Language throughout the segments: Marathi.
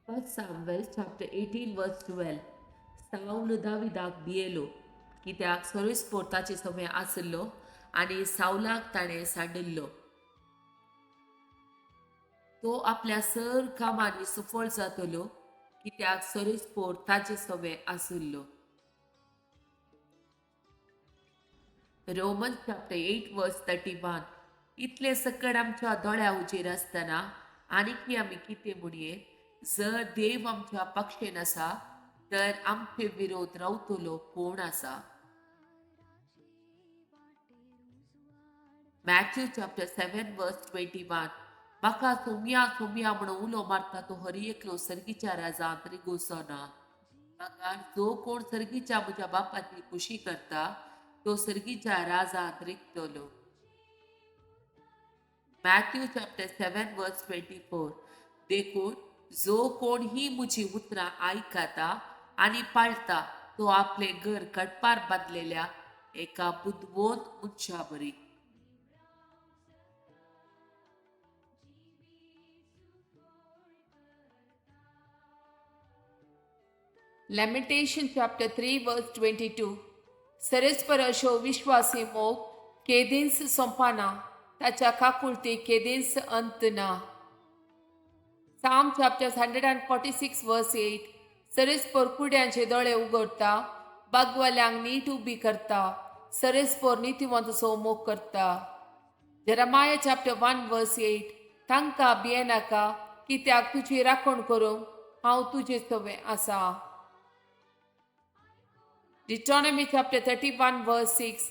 1 Samuel chapter 18 verse 12. साऊल दाविदाक भियेलो कित्याक सोरिस्पोर्ताचे समय आसलो आनी सावलाक ताणें सांडिल्लो. तो आपल्या सर कामांनी सफळ जातलो कित्याक सोरिस्पोर ताचे सवे आसलो. रोमन चॅप्टर 8 वर्स 31. इतले सकट आमच्या दोळ्या उजेर आसतना आनीक आमी कितें म्हणये? जर देव आमच्या पक्षेन आसा तर आमचे विरोध रावतलो कोण आसा? मॅथ्यू चॅप्टर 7 वर्स 21. म्हाका सोम्या सोम्या म्हणून उलो मारता तो हरी एकलो सर्गीच्या राजांत रिगोसोना. म्हाका जो कोण सर्गीच्या म्हज्या बापाची खुशी करता तो सर्गीच्या राजांत रिगतलो. मॅथ्यू चॅप्टर 7 वर्स 24. देखून जो कोण ही म्हजी उतरां आयकता आनी पाळता तो आपले घर कडपार बांदलेल्या एका बुदवंत मनशा बरी. Lamentation chapter 3 verse 22. सरस्पर अशो विश्वासी मोग केदींस सोंपाना ताच्या काकुळती केदींस अंत ना. Psalm chapter 146 verse 8. सरस्पर कुड्यांचे दोळे उगडता बागवाल्यांक नीट उबी करता सरस्पर नितिवंतसो मोग करता. Jeremiah chapter 1 verse 8. तांकां भियेनाका कित्याक तुजी राखण करूंक हांव तुजे सवे आसा. Deuteronomy chapter 31 verse 6.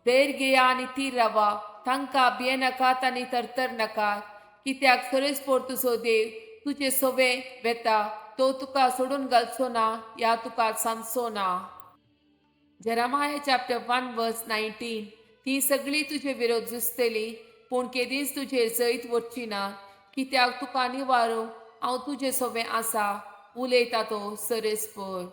धैर्य घेया आनी थीर रावा तांकां भियेनाकात आनी तरतर नाकात कित्याक सरस्पोर तुजो देव तुजे सवे वेता तो तुका सोडून घालचो ना या तुका सांगचो ना. Jeremiah chapter 1 verse 19. ती सगळी तुजे विरोध झुजतली पूण केदींच तुजेर जैत वचची ना कित्याक तुका निवारूंक हांव तुजे सवे आसा उलयता तो सरस्पोर.